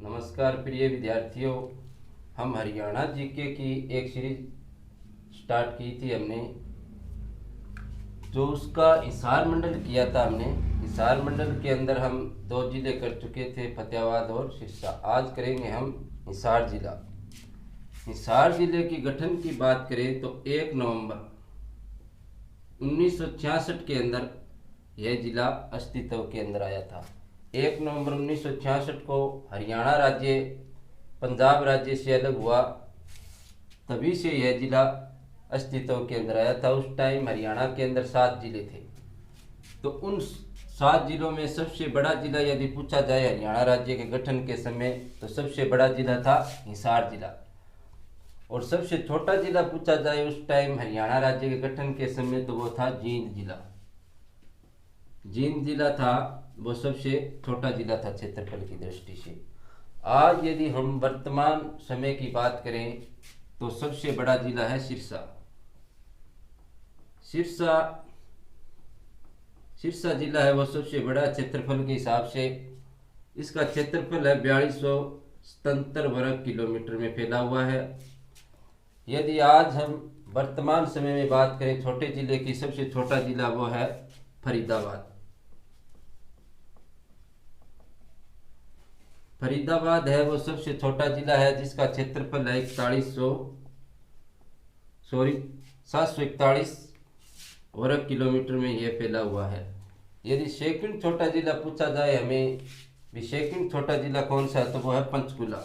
नमस्कार प्रिय विद्यार्थियों। हम हरियाणा जीके की एक सीरीज स्टार्ट की थी हमने, जो उसका हिसार मंडल किया था हमने। हिसार मंडल के अंदर हम 2 जिले कर चुके थे, फतेहाबाद और सिरसा। आज करेंगे हम हिसार जिला। हिसार जिले की गठन की बात करें तो 1 नवंबर 1966 के अंदर यह जिला अस्तित्व के अंदर आया था। 1 नवंबर 1966 को हरियाणा राज्य पंजाब राज्य से अलग हुआ, तभी से यह जिला अस्तित्व के अंदर आया था। उस टाइम हरियाणा के अंदर 7 जिले थे, तो उन 7 जिलों में सबसे बड़ा जिला यदि पूछा जाए हरियाणा राज्य के गठन के समय, तो सबसे बड़ा जिला था हिसार जिला। और सबसे छोटा जिला पूछा जाए उस टाइम हरियाणा राज्य के गठन के समय, तो वो था जींद जिला। जींद जिला था वो सबसे छोटा जिला था क्षेत्रफल की दृष्टि से। आज यदि हम वर्तमान समय की बात करें तो सबसे बड़ा जिला है सिरसा। सिरसा जिला है वो सबसे बड़ा क्षेत्रफल के हिसाब से। इसका क्षेत्रफल है 4277 वर्ग किलोमीटर में फैला हुआ है। यदि आज हम वर्तमान समय में बात करें छोटे जिले की, सबसे छोटा जिला वो है फरीदाबाद। फरीदाबाद है वो सबसे छोटा जिला है, जिसका क्षेत्रफल है 741 वर्ग किलोमीटर में यह फैला हुआ है। यदि सेकंड छोटा जिला पूछा जाए हमें, भी सेकंड छोटा जिला कौन सा है, तो वो है पंचकुला।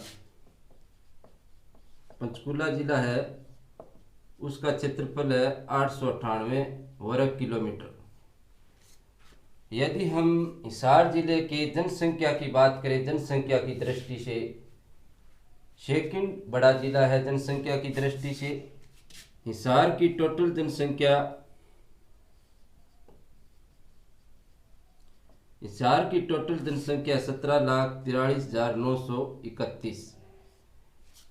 पंचकुला जिला है, उसका क्षेत्रफल है 898 वर्ग किलोमीटर। यदि हम हिसार जिले के जनसंख्या की बात करें, जनसंख्या की दृष्टि से सेकंड बड़ा जिला है जनसंख्या की दृष्टि से। हिसार की टोटल जनसंख्या 17,43,931,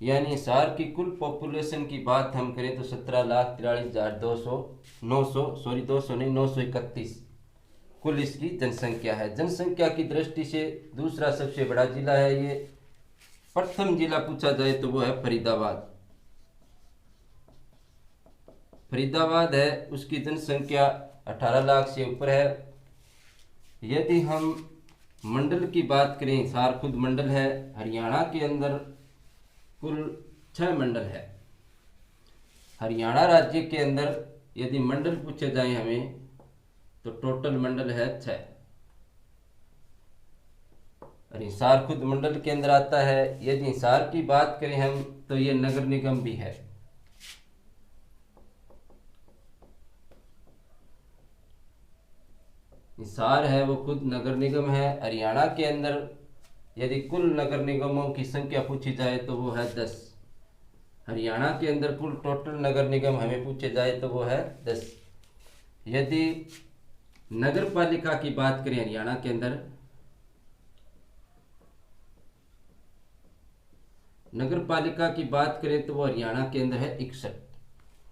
यानी हिसार की कुल पॉपुलेशन की बात हम करें तो 17,43,931 कुल इसकी जनसंख्या है। जनसंख्या की दृष्टि से दूसरा सबसे बड़ा जिला है ये। प्रथम जिला पूछा जाए तो वो है फरीदाबाद। फरीदाबाद है, उसकी जनसंख्या 18 लाख से ऊपर है। यदि हम मंडल की बात करें, हिसार खुद मंडल है। हरियाणा के अंदर कुल 6 मंडल है। हरियाणा राज्य के अंदर यदि मंडल पूछे जाए हमें, तो टोटल मंडल है 6। और हिसार खुद मंडल के अंदर आता है। यदि हिसार की बात करें हम, तो ये नगर निगम भी है। हिसार है वो खुद नगर निगम है। हरियाणा के अंदर यदि कुल नगर निगमों की संख्या पूछी जाए तो वो है 10। हरियाणा के अंदर कुल टोटल नगर निगम हमें पूछे जाए तो वो है 10। यदि नगर पालिका की बात करें हरियाणा के अंदर, नगर पालिका की बात करें तो वो हरियाणा के अंदर है 61।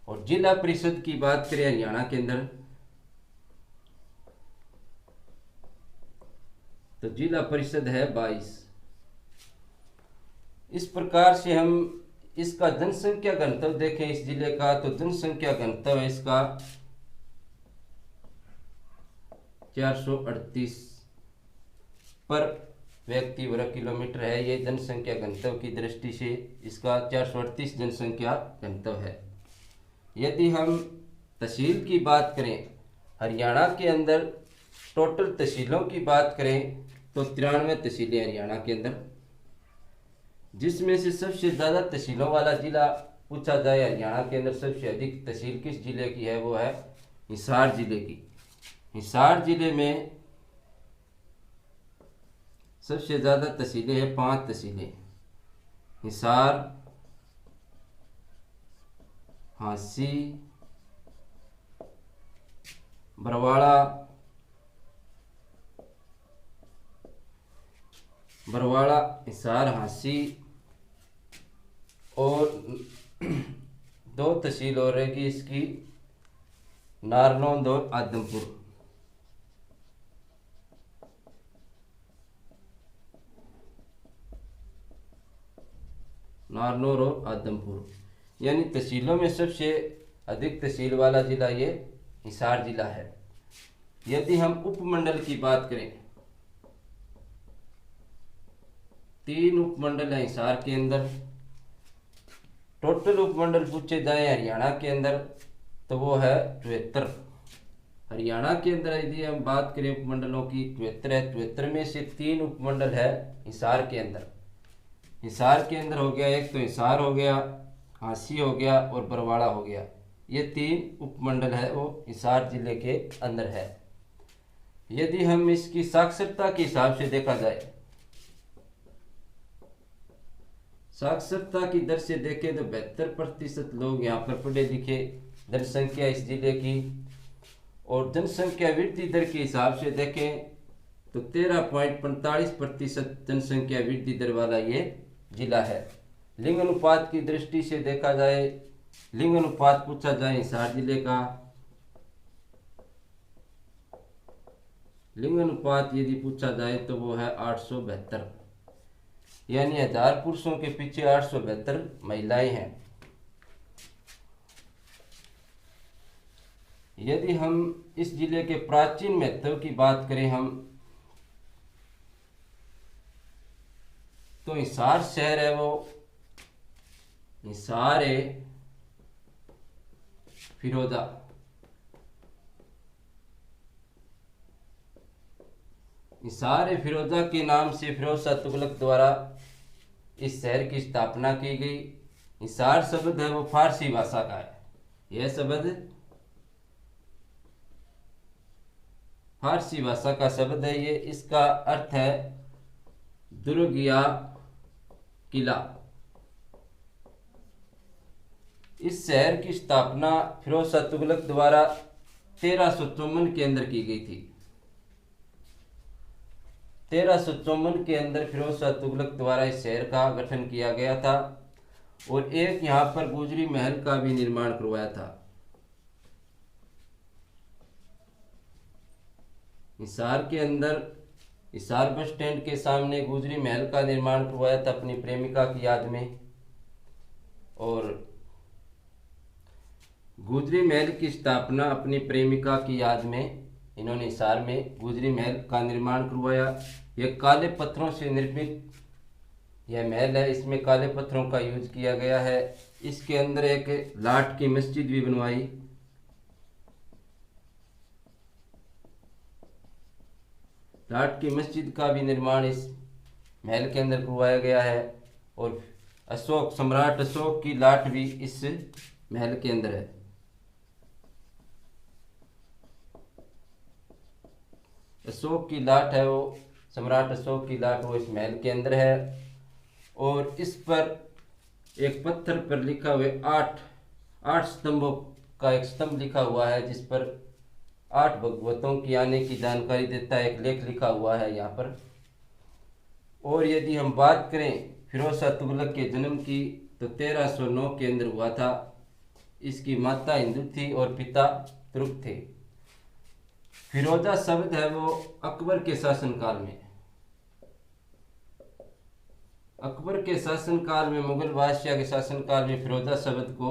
और जिला परिषद की बात करें हरियाणा के अंदर, तो जिला परिषद है 22। इस प्रकार से हम इसका जनसंख्या घनत्व देखें इस जिले का, तो जनसंख्या घनत्व है इसका 438 पर व्यक्ति वर्ग किलोमीटर है। ये जनसंख्या घनत्व की दृष्टि से इसका 438 जनसंख्या घनत्व है। यदि हम तहसील की बात करें, हरियाणा के अंदर टोटल तहसीलों की बात करें तो 93 तहसीलें हरियाणा के अंदर, जिसमें से सबसे ज़्यादा तहसीलों वाला जिला पूछा जाए हरियाणा के अंदर, सबसे अधिक तहसील किस जिले की है, वो है हिसार जिले की। हिसार जिले में सबसे ज़्यादा तहसीलें हैं, 5 तहसीलें। हिसार, हांसी, बरवाड़ा, हिसार, हांसी, और 2 तहसील और रहेगी इसकी, नारनौंद और आदमपुर। नारनौल और आदमपुर। यानी तहसीलों में सबसे अधिक तहसील वाला जिला ये हिसार जिला है। यदि हम उपमंडल की बात करें, 3 उपमंडल है हिसार के अंदर। टोटल उपमंडल पूछे जाए हरियाणा के अंदर तो वो है 74। हरियाणा के अंदर यदि हम बात करें उपमंडलों की 74 है। 74 में से 3 उपमंडल है हिसार के अंदर। हिसार के अंदर हो गया, एक तो हिसार हो गया, हांसी हो गया और बरवाड़ा हो गया। ये 3 उपमंडल है वो हिसार जिले के अंदर है। यदि हम इसकी साक्षरता के हिसाब से देखा जाए, साक्षरता की दर से देखें तो 72% लोग यहाँ पर पढ़े लिखे। जनसंख्या इस जिले की, और जनसंख्या वृद्धि दर के हिसाब से देखें तो 13.45% जनसंख्या वृद्धि दर वाला ये जिला है। लिंग अनुपात की दृष्टि से देखा जाए, लिंग अनुपात पूछा जाए हिसार जिले का, लिंग अनुपात यदि पूछा जाए तो वो है 872। यानी 1000 पुरुषों के पीछे 872 महिलाएं हैं। यदि हम इस जिले के प्राचीन महत्व की बात करें हम, तो हिसार शहर है वो हिसार फिरोजा। हिसार फिरोजा के नाम से फिरोज शाह तुगलक द्वारा इस शहर की स्थापना की गई। हिसार शब्द है वो फारसी भाषा का है। यह शब्द फारसी भाषा का शब्द है ये। इसका अर्थ है दुर्ग या किला। इस शहर की स्थापना फिरोज शाह तुगलक द्वारा 1354 के अंदर की गई थी। 1354 के अंदर फिरोज शाह तुगलक द्वारा इस शहर का गठन किया गया था और एक यहाँ पर गुजरी महल का भी निर्माण करवाया था। हिसार के अंदर हिसार बस स्टैंड के सामने गुजरी महल का निर्माण करवाया था अपनी प्रेमिका की याद में। और गुजरी महल की स्थापना अपनी प्रेमिका की याद में इन्होंने हिसार में गुजरी महल का निर्माण करवाया। यह काले पत्थरों से निर्मित यह महल है। इसमें काले पत्थरों का यूज किया गया है। इसके अंदर एक लाट की मस्जिद भी बनवाई। लाट की मस्जिद का भी निर्माण इस महल के अंदर करवाया गया है। और अशोक सम्राट अशोक की लाट भी इस महल के अंदर है। अशोक की लाट है वो सम्राट अशोक की लाट वो इस महल के अंदर है। और इस पर एक पत्थर पर लिखा हुआ 8 स्तंभों का एक स्तंभ लिखा हुआ है, जिस पर 8 भगवतों की आने की जानकारी देता है। एक लेख लिखा हुआ है यहाँ पर। और यदि हम बात करें फिरोज शाह तुगलक के जन्म की तो 1309 के अंदर हुआ था। इसकी माता हिंदू थी और पिता तुर्क थे। फिरोजा शब्द है वो अकबर के शासनकाल में, अकबर के शासनकाल में, मुगल बादशाह के शासनकाल में फिरोजा शब्द को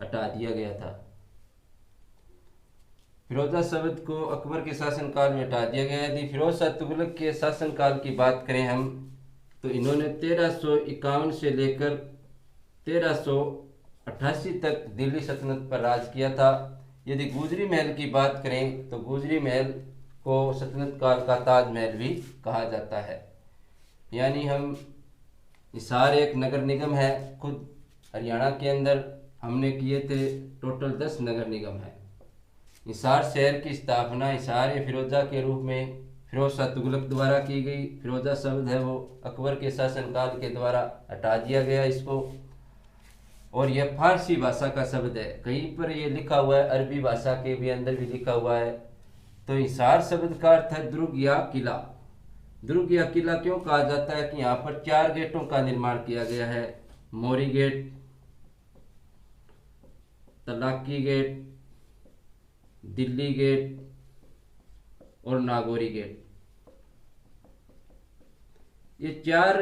हटा दिया गया था। फिरोजा शब्द को अकबर के शासनकाल में हटा दिया गया। यदि फिरोज शाह तुगलक के शासनकाल की बात करें हम तो इन्होंने 1351 से लेकर 1388 तक दिल्ली सल्तनत पर राज किया था। यदि गुजरी महल की बात करें तो गुजरी महल को सल्तनत काल का ताजमहल भी कहा जाता है। यानी हम हिसार एक नगर निगम है खुद हरियाणा के अंदर हमने किए थे। टोटल 10 नगर निगम है। हिसार शहर की स्थापना हिसार फिरोजा के रूप में फिरोज शाह तुगलक द्वारा की गई। फिरोजा शब्द है वो अकबर के शासनकाल के द्वारा हटा दिया गया इसको। और यह फारसी भाषा का शब्द है। कहीं पर यह लिखा हुआ है, अरबी भाषा के भी अंदर भी लिखा हुआ है। तो हिसार शब्द का अर्थ है दुर्ग या किला। दुर्ग या किला क्यों कहा जाता है कि यहाँ पर 4 गेटों का निर्माण किया गया है। Mori gate, Talaki gate, Delhi gate और नागौरी गेट। ये 4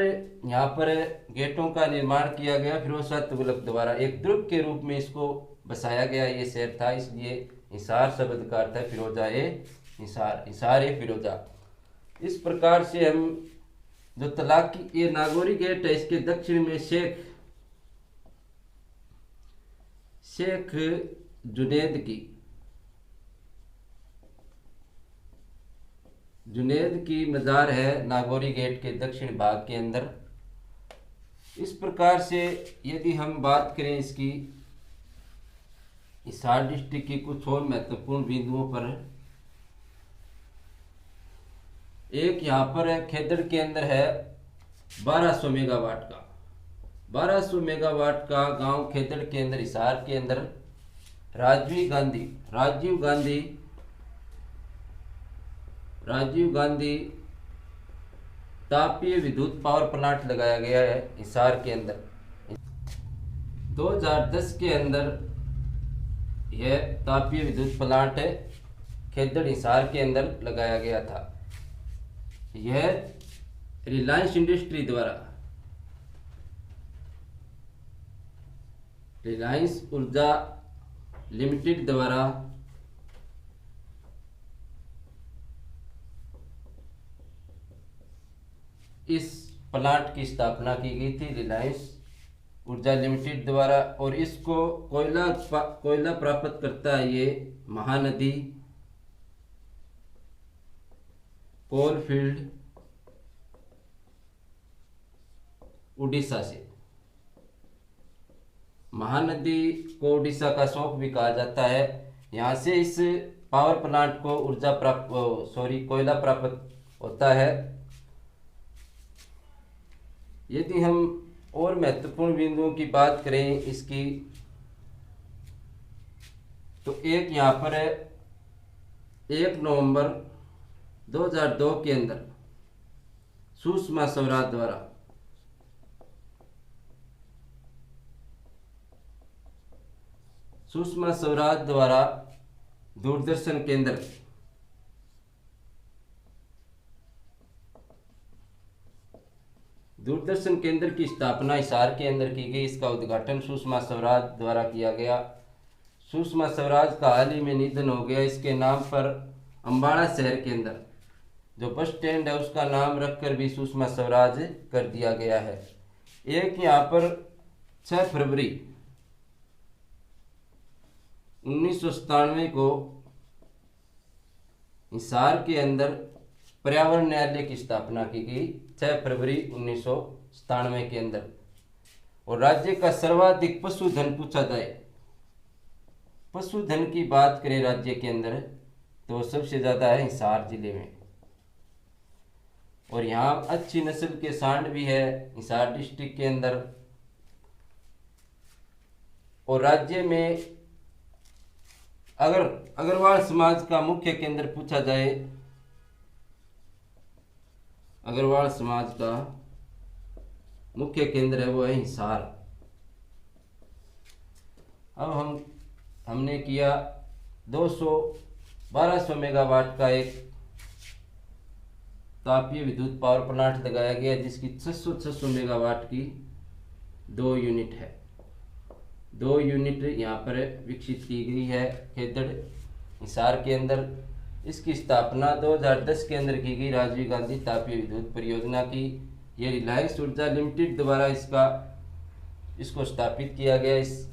यहाँ पर गेटों का निर्माण किया गया फिरोज शाह तुगलक द्वारा। एक दुर्ग के रूप में इसको बसाया गया ये शहर था, इसलिए हिसार शब्द का अर्थ है फिरोजा ए हिसार, हिसार ए फिरोजा। इस प्रकार से हम जो तलाकी ये नागौरी गेट है, इसके दक्षिण में शेख जुनेद की मज़ार है नागौरी गेट के दक्षिण भाग के अंदर। इस प्रकार से यदि हम बात करें इसकी हिसार डिस्ट्रिक्ट की कुछ और महत्वपूर्ण बिंदुओं पर, एक यहाँ पर खेदड़ के अंदर है 1200 मेगावाट का 1200 मेगावाट का गांव खेदड़ के अंदर, हिसार के अंदर राजीव गांधी तापीय विद्युत पावर प्लांट लगाया गया है हिसार के अंदर। 2010 के अंदर यह तापीय विद्युत प्लांट खेदड़ हिसार के अंदर लगाया गया था। यह रिलायंस इंडस्ट्री द्वारा, रिलायंस ऊर्जा लिमिटेड द्वारा इस प्लांट की स्थापना की गई थी, रिलायंस ऊर्जा लिमिटेड द्वारा। और इसको कोयला प्राप्त करता है ये महानदी कोलफील्ड उड़ीसा से। महानदी को उड़ीसा का शौक भी कहा जाता है। यहाँ से इस पावर प्लांट को कोयला प्राप्त होता है। यदि हम और महत्वपूर्ण बिंदुओं की बात करें इसकी, तो एक यहाँ पर है 1 नवंबर 2002 के अंदर सुषमा स्वराज द्वारा दूरदर्शन केंद्र की स्थापना हिसार के अंदर की गई। इसका उद्घाटन सुषमा स्वराज द्वारा किया गया। सुषमा स्वराज का हाल ही में निधन हो गया। इसके नाम पर अम्बाड़ा शहर के अंदर जो बस स्टैंड है उसका नाम रखकर भी सुषमा स्वराज कर दिया गया है। एक यहाँ पर 6 फरवरी 1997 को हिसार के अंदर पर्यावरण न्यायालय की स्थापना की गई, 6 फरवरी 1997 के अंदर। और राज्य का सर्वाधिक पशुधन पूछा जाए, पशुधन की बात करें राज्य के अंदर, तो सबसे ज़्यादा है हिसार जिले में। और यहाँ अच्छी नस्ल के सांड भी है हिसार डिस्ट्रिक्ट के अंदर। और राज्य में अगर अग्रवाल समाज का मुख्य केंद्र पूछा जाए, अग्रवाल समाज का मुख्य केंद्र है वो है हिसार। अब हमने किया 1200 मेगावाट का एक तापीय विद्युत पावर प्लांट लगाया गया जिसकी 600 मेगावाट की 2 यूनिट है। 2 यूनिट यहाँ पर विकसित की गई है खेदड़ हिसार के अंदर। इसकी स्थापना 2010 के अंदर की गई राजीव गांधी तापीय विद्युत परियोजना की। ये रिलायंस ऊर्जा लिमिटेड द्वारा इसको स्थापित किया गया। इस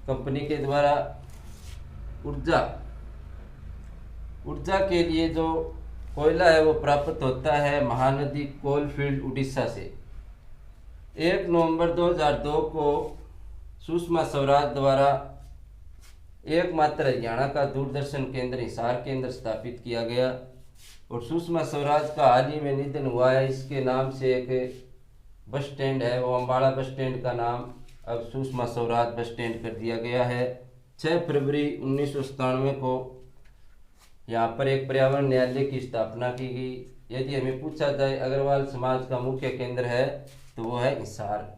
कंपनी के द्वारा ऊर्जा के लिए जो कोयला है वो प्राप्त होता है महानदी कोलफील्ड उड़ीसा से। 1 नवंबर 2002 को सुषमा स्वराज द्वारा एकमात्र हरियाणा का दूरदर्शन केंद्र हिसार के अंदर स्थापित किया गया। और सुषमा स्वराज का हाल ही में निधन हुआ है। इसके नाम से एक बस स्टैंड है, वो अम्बाड़ा बस स्टैंड का नाम अब सुषमा स्वराज बस स्टैंड कर दिया गया है। 6 फरवरी 1997 को यहाँ पर एक पर्यावरण न्यायालय की स्थापना की गई। यदि हमें पूछा जाए अग्रवाल समाज का मुख्य केंद्र है तो वो है हिसार।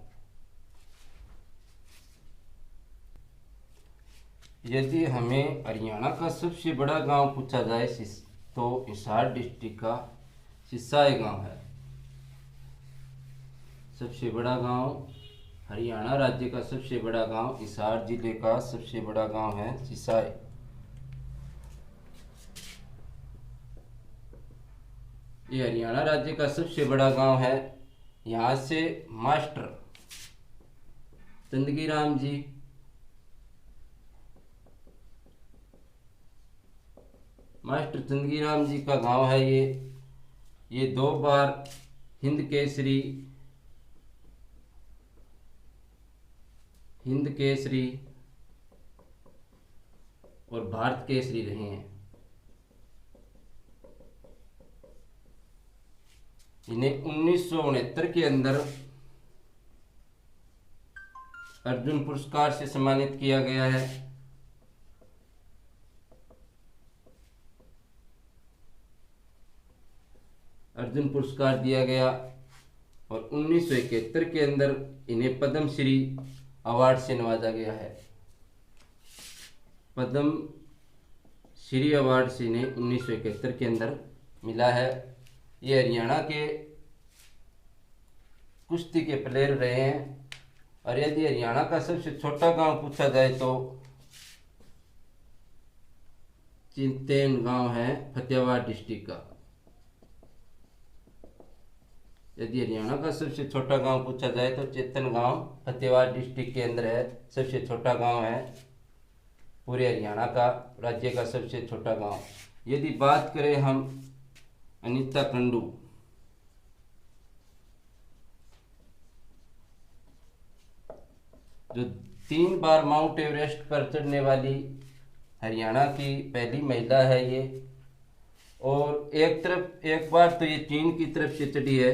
यदि हमें हरियाणा का सबसे बड़ा गांव पूछा जाए तो हिसार डिस्ट्रिक्ट का सिसाई गांव है। सबसे बड़ा गांव, हरियाणा राज्य का सबसे बड़ा गांव, हिसार जिले का सबसे बड़ा गांव है सिसाई। ये हरियाणा राज्य का सबसे बड़ा गांव है। यहाँ से मास्टर चंदगीराम जी का गांव है ये 2 बार हिंद केसरी और भारत केसरी रहे हैं। इन्हें 1969 के अंदर अर्जुन पुरस्कार से सम्मानित किया गया है। अर्जुन पुरस्कार दिया गया और 1971 के अंदर इन्हें पद्म श्री अवार्ड से नवाजा गया है। पद्म श्री अवार्ड से इन्हें 1971 के अंदर मिला है। ये हरियाणा के कुश्ती के प्लेयर रहे हैं। और यदि हरियाणा का सबसे छोटा गांव पूछा जाए तो चिंतेन गांव है फतेहाबाद डिस्ट्रिक्ट का। यदि हरियाणा का सबसे छोटा गांव पूछा जाए तो चेतन गांव फतेहाबाद डिस्ट्रिक्ट के अंदर है। सबसे छोटा गांव है पूरे हरियाणा का, राज्य का सबसे छोटा गांव। यदि बात करें हम अनीता कंडू, जो 3 बार माउंट एवरेस्ट पर चढ़ने वाली हरियाणा की पहली महिला है ये। और एक बार तो ये चीन की तरफ से चढ़ी है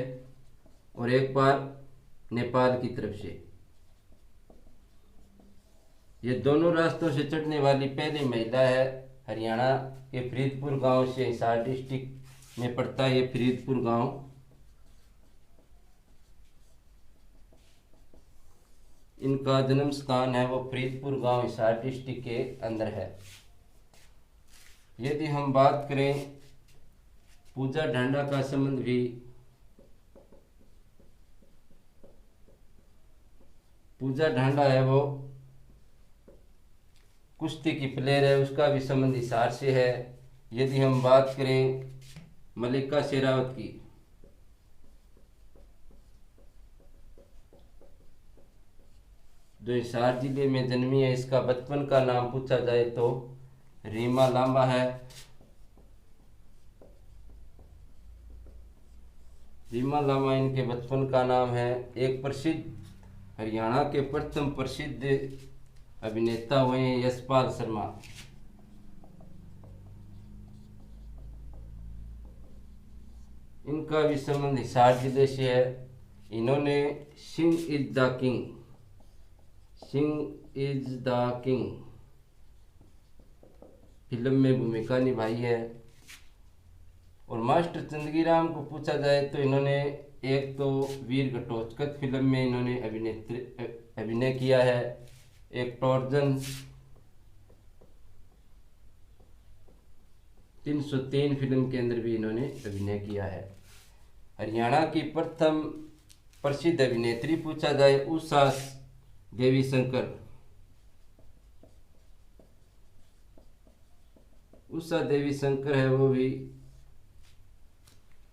और एक बार नेपाल की तरफ से। ये दोनों रास्तों से चढ़ने वाली पहली महिला है। हरियाणा के फरीदपुर गांव से, हिसार डिस्ट्रिक्ट में पड़ता है ये फरीदपुर गांव। इनका जन्म स्थान है वो फरीदपुर गांव, हिसार डिस्ट्रिक्ट के अंदर है। यदि हम बात करें पूजा ढांडा का संबंध भी, पूजा ढांडा है वो कुश्ती की प्लेयर है, उसका भी संबंध हिसार से है। यदि हम बात करें मल्लिका शेरावत की, जो हिसार जिले में जन्मी है, इसका बचपन का नाम पूछा जाए तो रीमा लांबा है। रीमा लांबा इनके बचपन का नाम है। एक प्रसिद्ध, हरियाणा के प्रथम प्रसिद्ध अभिनेता हुए हैं यशपाल शर्मा। इनका भी संबंध हिसार जिले से है। इन्होंने Singh is the king film में भूमिका निभाई है। और मास्टर चंदगीराम को पूछा जाए तो इन्होंने एक तो वीर घटोत्कच फिल्म में इन्होंने अभिनय किया है, एक टॉर्जन 303 फिल्म के अंदर भी इन्होंने अभिनय किया है। हरियाणा की प्रथम प्रसिद्ध अभिनेत्री पूछा जाए उषा देवी शंकर। उषा देवी शंकर है वो भी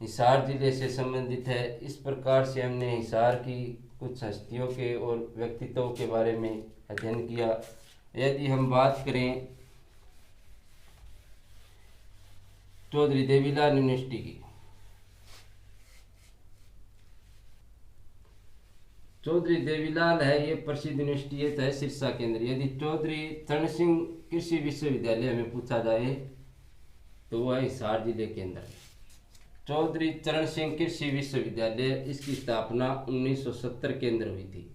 हिसार जिले से संबंधित है। इस प्रकार से हमने हिसार की कुछ हस्तियों के और व्यक्तित्वों के बारे में अध्ययन किया। यदि हम बात करें चौधरी देवीलाल यूनिवर्सिटी की, चौधरी देवीलाल है ये प्रसिद्ध यूनिवर्सिटी है सिरसा के अंदर। यदि चौधरी चरण सिंह कृषि विश्वविद्यालय में पूछा जाए तो वह हिसार जिले के अंदर। चौधरी चरण सिंह कृषि विश्वविद्यालय, इसकी स्थापना 1970 के अंदर हुई थी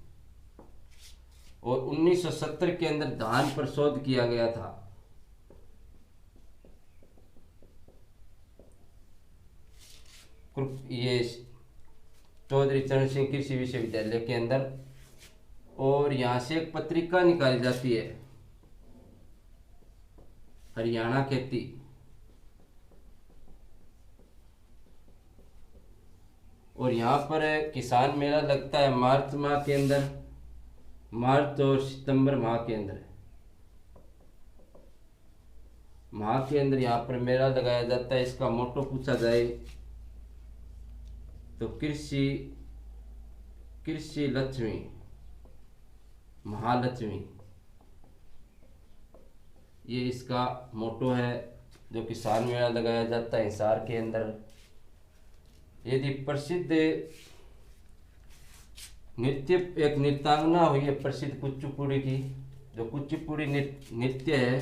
और 1970 के अंदर धान पर शोध किया गया था। ये चौधरी चरण सिंह कृषि विश्वविद्यालय के अंदर। और यहाँ से एक पत्रिका निकाली जाती है हरियाणा खेती। और यहाँ पर किसान मेला लगता है मार्च माह के अंदर, मार्च और सितंबर माह के अंदर, यहाँ पर मेला लगाया जाता है। इसका मोटो पूछा जाए तो कृषि कृषि लक्ष्मी महालक्ष्मी, ये इसका मोटो है जो किसान मेला लगाया जाता है हिसार के अंदर। यदि प्रसिद्ध नृत्य, एक नृत्यांगना हुई है प्रसिद्ध कुचिपुड़ी की, जो कुचिपुड़ी नृत्य है,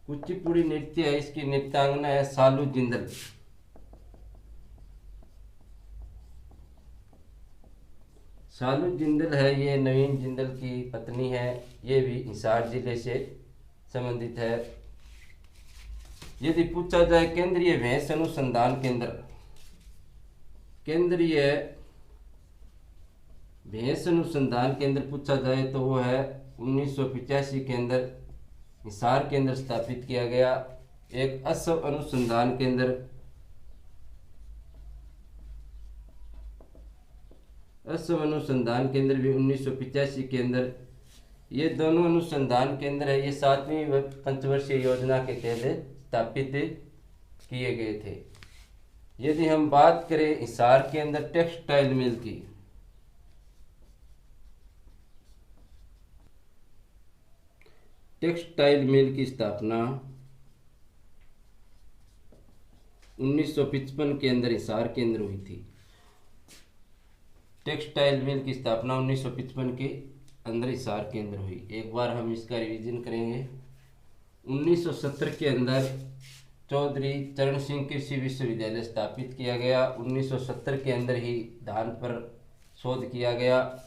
कुचिपुड़ी नृत्य है, इसकी नृत्यांगना है सालू जिंदल। सालू जिंदल है, ये नवीन जिंदल की पत्नी है, ये भी हिसार जिले से संबंधित है। यदि पूछा जाए केंद्रीय भैंस अनुसंधान केंद्र, केंद्रीय भैंस अनुसंधान केंद्र पूछा जाए तो वो है 1985 के अंदर हिसार के अंदर स्थापित किया गया। एक असव अनुसंधान केंद्र, असव अनुसंधान केंद्र भी 1985 के अंदर। ये दोनों अनुसंधान केंद्र है, ये 7वीं पंचवर्षीय योजना के तहत स्थापित किए गए थे। यदि हम बात करें हिसार के अंदर टेक्सटाइल मिल की, टेक्सटाइल मिल की स्थापना 1955 के अंदर हिसार के अंदर हुई थी। टेक्सटाइल मिल की स्थापना 1955 के अंदर हिसार के अंदर हुई। एक बार हम इसका रिवीजन करेंगे। 1970 के अंदर चौधरी चरण सिंह कृषि विश्वविद्यालय स्थापित किया गया। 1970 के अंदर ही धान पर शोध किया गया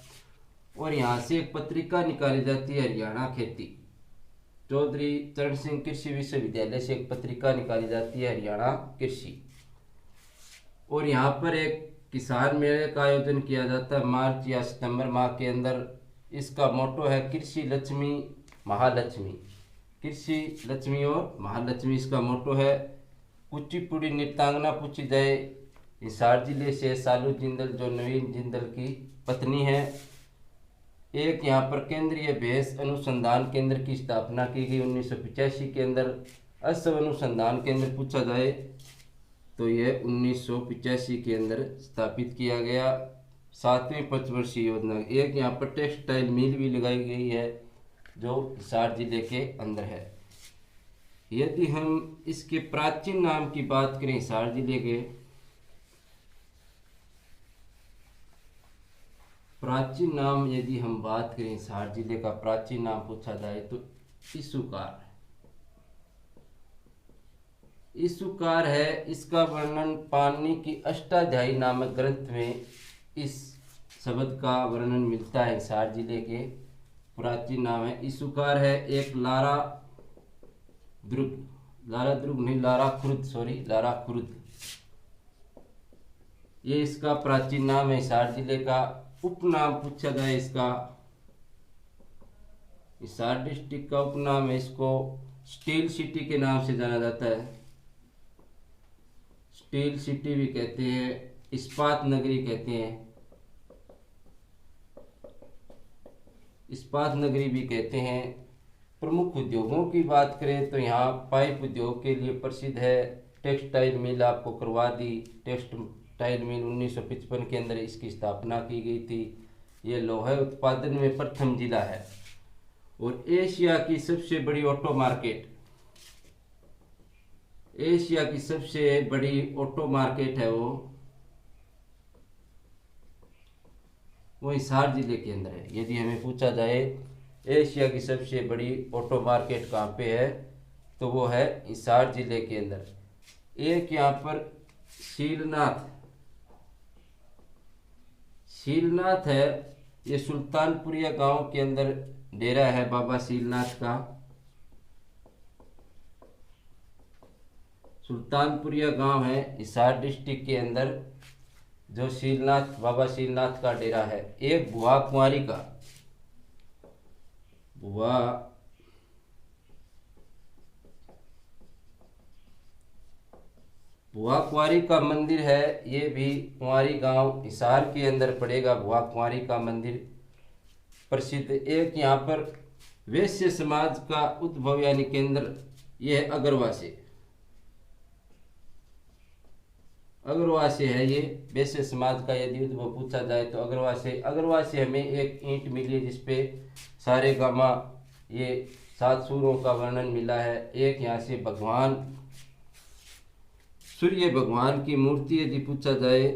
और यहाँ से एक पत्रिका निकाली जाती है हरियाणा खेती। चौधरी चरण सिंह कृषि विश्वविद्यालय से एक पत्रिका निकाली जाती है हरियाणा कृषि। और यहाँ पर एक किसान मेले का आयोजन किया जाता है मार्च या सितंबर माह के अंदर। इसका मोटो है कृषि लक्ष्मी महालक्ष्मी, कृषि लक्ष्मी और महालक्ष्मी इसका मोटो है। कुचिपुड़ी नृत्यांगना पूछी जाए हिसार जिले से सालू जिंदल, जो नवीन जिंदल की पत्नी है। एक यहाँ पर केंद्रीय भैंस अनुसंधान केंद्र की स्थापना की गई 1985 के अंदर। असव अनुसंधान केंद्र पूछा जाए तो यह 1985 के अंदर स्थापित किया गया 7वीं पंचवर्षीय योजना। एक यहाँ पर टेक्सटाइल मिल भी लगाई गई है जो हिसार जिले के अंदर है। यदि हम इसके प्राचीन नाम की बात करें हिसार जिले के, प्राचीन नाम यदि हम बात करें हिसार जिले का प्राचीन नाम पूछा जाए तो ईसुकार, ईसुकार है। इसका वर्णन पाणिनि की अष्टाध्यायी नामक ग्रंथ में इस शब्द का वर्णन मिलता है। हिसार जिले के प्राचीन नाम है ईसुकार है। एक लारा खुर्द, ये इसका प्राचीन नाम है हिसार जिले का। उपनाम पूछा जाए इसका, हिसार डिस्ट्रिक्ट का उपनाम है, इसको स्टील सिटी के नाम से जाना जाता है। स्टील सिटी भी कहते हैं, इस्पात नगरी कहते हैं, इस्पात नगरी भी कहते हैं। प्रमुख उद्योगों की बात करें तो यहाँ पाइप उद्योग के लिए प्रसिद्ध है। टेक्सटाइल मिल आपको करवा दी। टेक्सटाइल मिल 1955 के अंदर इसकी स्थापना की गई थी। ये लोहा उत्पादन में प्रथम जिला है। और एशिया की सबसे बड़ी ऑटो मार्केट, एशिया की सबसे बड़ी ऑटो मार्केट है वो हिसार जिले के अंदर है। यदि हमें पूछा जाए एशिया की सबसे बड़ी ऑटो मार्केट कहाँ पे है तो वो है हिसार जिले के अंदर। एक यहाँ पर शीलनाथ है, ये सुल्तानपुरिया गांव के अंदर डेरा है बाबा शीलनाथ का। सुल्तानपुरिया गांव है हिसार डिस्ट्रिक्ट के अंदर, जो शीलनाथ बाबा शीलनाथ का डेरा है। एक बुआ कुंवारी का, भुआ कुंवारी का मंदिर है, ये भी कुंवारी गांव हिसार के अंदर पड़ेगा। भुआ कुंवारी का मंदिर प्रसिद्ध। एक यहाँ पर वैश्य समाज का उद्भव यानी केंद्र, ये है अगरवा से। अगरवा से है ये वैश्य समाज का यदि उद्भव पूछा जाए तो अगरवा से। अगरवा से हमें एक ईंट मिली है जिसपे सारे गामा ये 7 सूरों का वर्णन मिला है। एक यहाँ से भगवान सूर्य भगवान की मूर्ति यदि पूछा जाए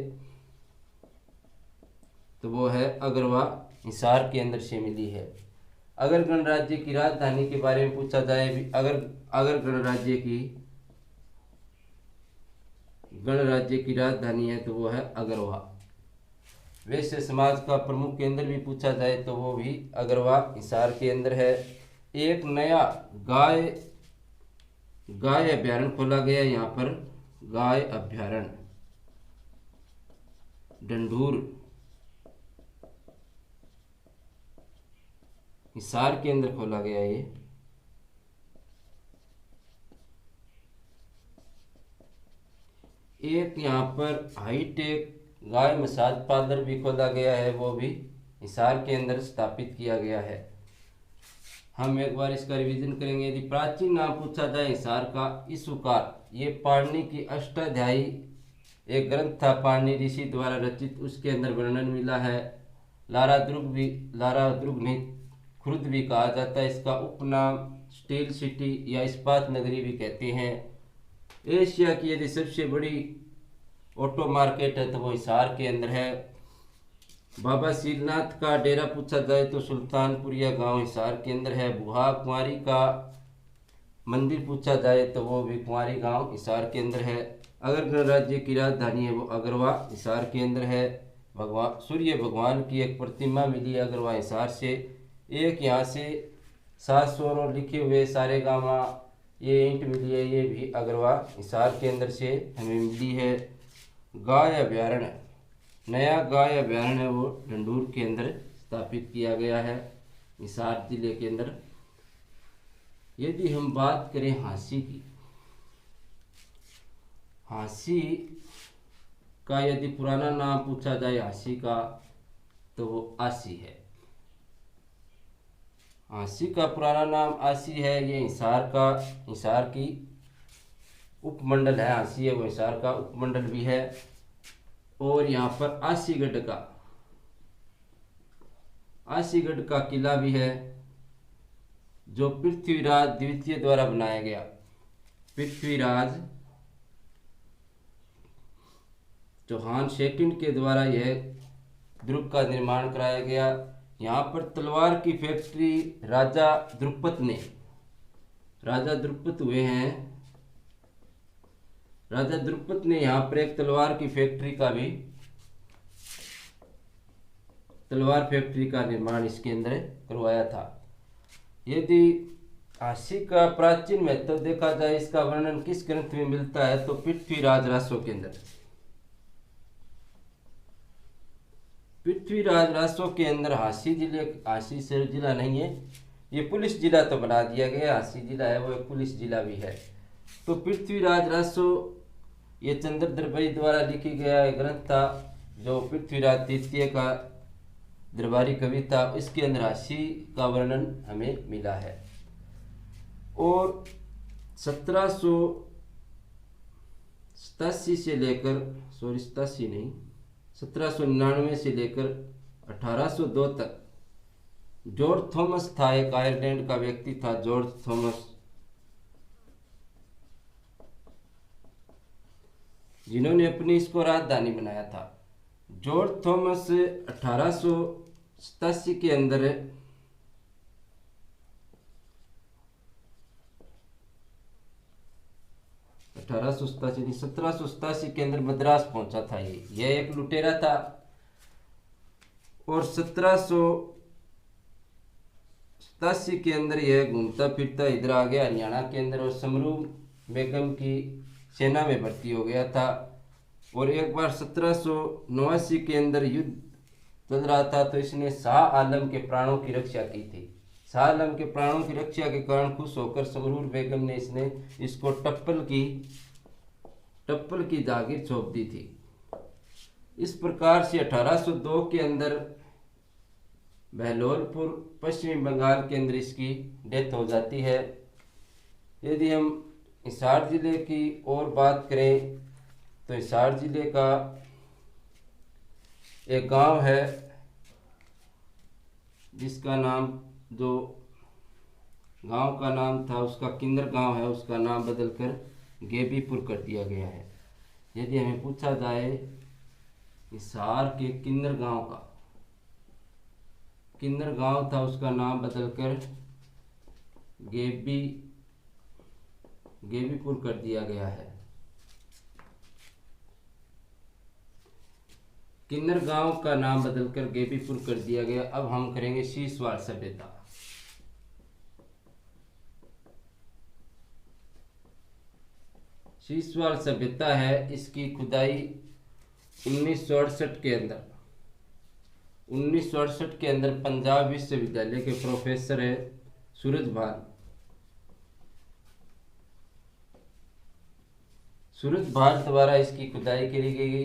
तो वो है अगरवा हिसार के अंदर से मिली है। अगर गणराज्य की राजधानी के बारे में पूछा जाए, अगर गणराज्य की राजधानी है तो वो है अगरवा। वैश्य समाज का प्रमुख केंद्र भी पूछा जाए तो वो भी अगरवा हिसार के अंदर है। एक नया गाय अभ्यारण्य खोला गया यहाँ पर, गाय अभ्यारण्य ढंढूर हिसार के अंदर खोला गया। ये एक यहाँ पर हाईटेक गाय मसाज पार्लर भी खोला गया है, वो भी हिसार के अंदर स्थापित किया गया है। हम एक बार इसका रिवीजन करेंगे। यदि प्राचीन नाम पूछा जाए हिसार का, इसूकार, ये पाणिनि की अष्टाध्यायी एक ग्रंथ था पाणिनि ऋषि द्वारा रचित, उसके अंदर वर्णन मिला है। लारादुर्ग नहीं, खुर्द भी कहा जाता है। इसका उपनाम स्टील सिटी या इस्पात नगरी भी कहते हैं। एशिया की यदि सबसे बड़ी ऑटो मार्केट है तो वो हिसार के अंदर है। बाबा शीलनाथ का डेरा पूछा जाए तो सुल्तानपुरिया गांव हिसार के अंदर है। भुआ कुंवारी का मंदिर पूछा जाए तो वो भी कुंवारी गांव हिसार के अंदर है। अगर गणराज्य की राजधानी है वो अगरवा हिसार के अंदर है। सूर्य भगवान की एक प्रतिमा मिली है अगरवा हिसार से। एक यहाँ से 7 स्वरों लिखे हुए सारे गामा ये ईंट मिली है, ये भी अगरवा हिसार के अंदर से हमें मिली है। गाय अभ्यारण्य, नया गाय अभ्यारण्य है वो ढंढूर के अंदर स्थापित किया गया है हिसार जिले के अंदर। यदि हम बात करें हांसी की, हांसी का यदि पुराना नाम पूछा जाए हांसी का तो वो आसी है। हांसी का पुराना नाम आसी है। ये हिसार की उपमंडल है। हांसी है वो हिसार का उपमंडल भी है। और यहाँ पर आसीगढ़ का किला भी है जो पृथ्वीराज द्वितीय द्वारा बनाया गया। पृथ्वीराज चौहान सेकंड के द्वारा यह दुर्ग का निर्माण कराया गया। यहाँ पर तलवार की फैक्ट्री राजा द्रुपद हुए हैं। राजा द्रुपद ने यहाँ पर एक तलवार फैक्ट्री का निर्माण इसके अंदर करवाया था। यदि हांसी का प्राचीन महत्व देखा जाए, इसका वर्णन किस ग्रंथ में मिलता है तो पृथ्वीराज रासो के अंदर। पृथ्वीराज रासो के अंदर हांसी सिर्फ जिला नहीं है, ये पुलिस जिला तो बना दिया गया। हांसी जिला है वो एक पुलिस जिला भी है। तो पृथ्वीराज रासो ये चंद्र दरबारी द्वारा लिखी गया एक ग्रंथ था जो पृथ्वीराज तृतीय का दरबारी कवि था। इसके अंदर हांसी का वर्णन हमें मिला है। और 1799 से लेकर 1802 तक जॉर्ज थॉमस था, एक आयरलैंड का व्यक्ति था जॉर्ज थॉमस, जिन्होंने अपनी इसको राजधानी बनाया था। जॉर्ज थॉमस 1887 के अंदर 1787 के अंदर मद्रास पहुंचा था। यह एक लुटेरा था। और 1787 के अंदर यह घूमता फिरता इधर आ गया हरियाणा के अंदर और समरू बेगम की सेना में भर्ती हो गया था। और एक बार 1789 के अंदर युद्ध चल रहा था तो इसने शाह आलम के प्राणों की रक्षा की थी। शाह आलम के प्राणों की रक्षा के कारण खुश होकर समरूर बेगम ने इसको टप्पल की टप्पल की जागीर सौंप दी थी। इस प्रकार से 1802 के अंदर बहलोलपुर पश्चिमी बंगाल के अंदर इसकी डेथ हो जाती है। यदि हम हिसार जिले की और बात करें तो हिसार जिले का एक गांव है जिसका नाम, जो गांव का नाम था उसका किन्नर गांव है, उसका नाम बदलकर गेबीपुर कर दिया गया है। यदि हमें पूछा जाए हिसार के किन्नर गांव का, किन्नर गांव था उसका नाम बदलकर गेबीपुर कर दिया गया है। किन्नर गांव का नाम बदलकर गेबीपुर कर दिया गया। अब हम करेंगे शीशवाड़ सभ्यता। शीशवाड़ सभ्यता है, इसकी खुदाई 1968 के अंदर 1968 के अंदर पंजाब विश्वविद्यालय के प्रोफेसर है सूरज भान द्वारा इसकी खुदाई करी गई।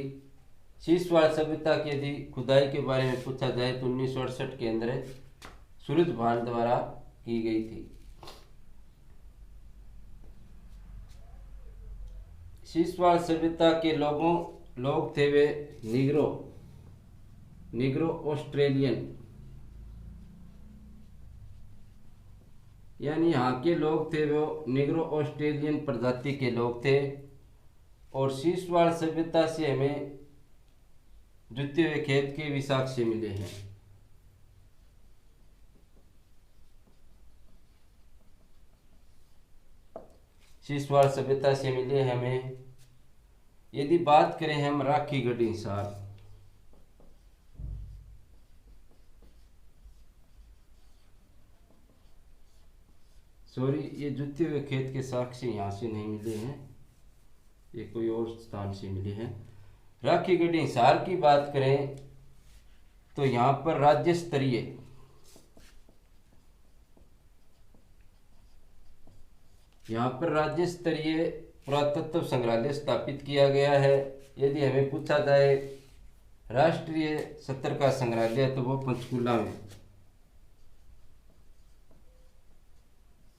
शीशवाड़ सभ्यता की यदि खुदाई के बारे में पूछा जाए तो 1968 के अंदर सूरज भान द्वारा की गई थी। शीशवाड़ सभ्यता के लोग थे वे निग्रो ऑस्ट्रेलियन, यानी यहाँ के लोग थे वो निग्रो ऑस्ट्रेलियन प्रजाति के लोग थे। और शीशवाड़ सभ्यता से हमें जुते हुए खेत के भी साक्ष्य मिले हैं। शीशवाड़ सभ्यता से मिले हमें। यदि बात करें हम राखीगढ़ी हिसार, ये जुते हुए खेत के साक्ष्य यहाँ से नहीं मिले हैं, ये कोई और स्थान से मिले हैं। राखीगढ़ी हिसार की बात करें तो यहाँ पर राज्य स्तरीय पुरातत्व संग्रहालय स्थापित किया गया है। यदि हमें पूछा जाए राष्ट्रीय स्तर का संग्रहालय तो वो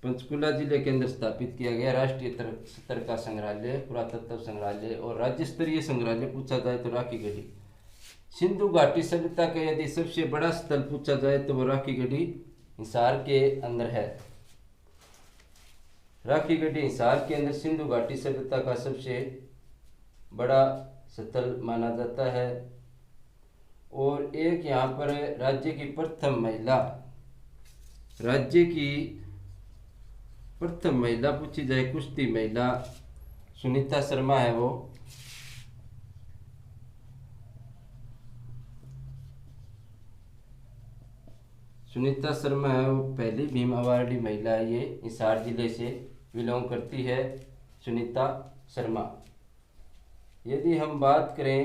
पंचकुला जिले के अंदर स्थापित किया गया राष्ट्रीय स्तर का संग्रहालय, पुरातत्व संग्रहालय। और राज्य स्तरीय संग्रहालय पूछा जाए तो राखीगढ़ी। सिंधु घाटी सभ्यता का यदि सबसे बड़ा स्थल पूछा जाए तो वो राखीगढ़ी हिसार के अंदर है। राखीगढ़ी हिसार के अंदर सिंधु घाटी सभ्यता का सबसे बड़ा स्थल माना जाता है। और एक यहाँ पर राज्य की प्रथम महिला पूछी जाए, कुश्ती महिला सुनीता शर्मा है वो। सुनीता शर्मा है वो पहली भीम अवार्डी महिला है। ये हिसार जिले से बिलोंग करती है सुनीता शर्मा। यदि हम बात करें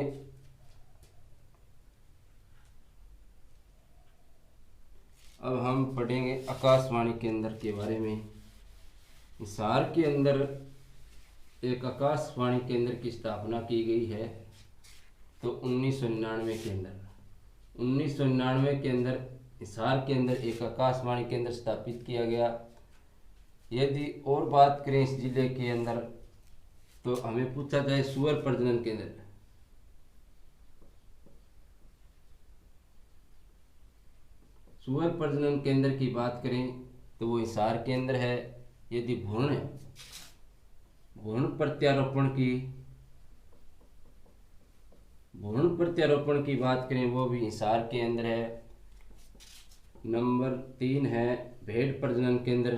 अब हम पढ़ेंगे आकाशवाणी केंद्र के बारे में। हिसार के अंदर एक आकाशवाणी केंद्र की स्थापना की गई है तो 1999 के अंदर हिसार के अंदर एक आकाशवाणी केंद्र स्थापित किया गया। यदि और बात करें इस जिले के अंदर तो हमें पूछा जाए सुअर प्रजनन केंद्र, सुअर प्रजनन केंद्र की बात करें तो वो हिसार के अंदर है। यदि भ्रूण प्रत्यारोपण की बात करें वो भी हिसार के अंदर है। नंबर 3 है भेड़ प्रजनन केंद्र।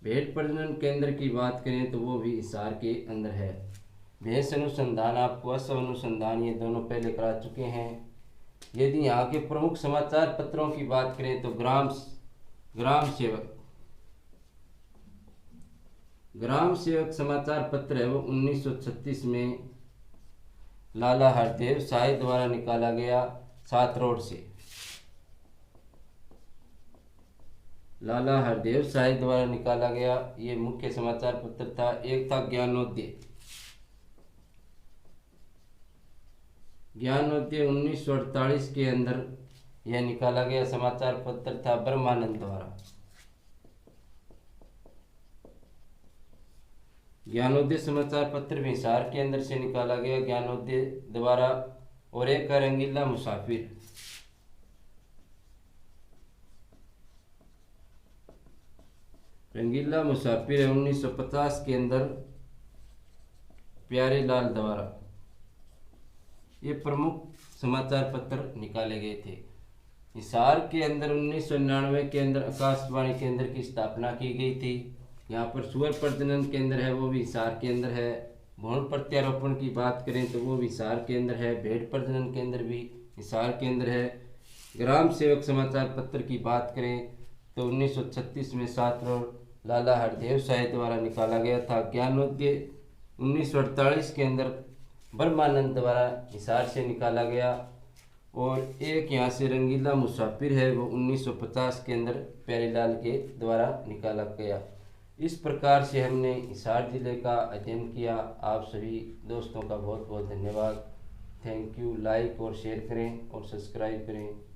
भेड़ प्रजनन केंद्र की बात करें तो वो भी हिसार के अंदर है। भैंस अनुसंधान आपको असव अनुसंधान ये दोनों पहले करा चुके हैं। यदि यहाँ के प्रमुख समाचार पत्रों की बात करें तो ग्राम सेवक समाचार पत्र है वो 1936 में लाला हरदेव शाही द्वारा निकाला गया 7 रोड से। लाला हरदेव शाह द्वारा निकाला गया। ये मुख्य समाचार पत्र था। एक था ज्ञानोदय। ज्ञानोदय 1948 के अंदर यह निकाला गया समाचार पत्र था ब्रह्मानंद द्वारा। ज्ञानोदय समाचार पत्र भी हिसार के अंदर से निकाला गया ज्ञानोदय द्वारा। और एक है रंगीला मुसाफिर। रंगीला मुसाफिर है 1950 के अंदर प्यारे लाल द्वारा। ये प्रमुख समाचार पत्र निकाले गए थे। हिसार के अंदर 1999 के अंदर आकाशवाणी केंद्र की स्थापना की गई थी। यहाँ पर सुअर प्रजनन केंद्र है, वो भी हिसार के अंदर है। भ्रूण प्रत्यारोपण की बात करें तो वो भी हिसार के अंदर है। भेड़ प्रजनन केंद्र भी हिसार के अंदर है। ग्राम सेवक समाचार पत्र की बात करें तो 1936 में छात्र लाला हरदेव शाह द्वारा निकाला गया था। ज्ञानोदय 1948 के अंदर ब्रह्मानंद द्वारा हिसार से निकाला गया। और एक यहाँ से रंगीला मुसाफिर है, वो 1950 के अंदर प्यारेलाल के द्वारा निकाला गया। इस प्रकार से हमने हिसार जिले का अध्ययन किया। आप सभी दोस्तों का बहुत बहुत धन्यवाद। Thank you. लाइक और शेयर करें और सब्सक्राइब करें।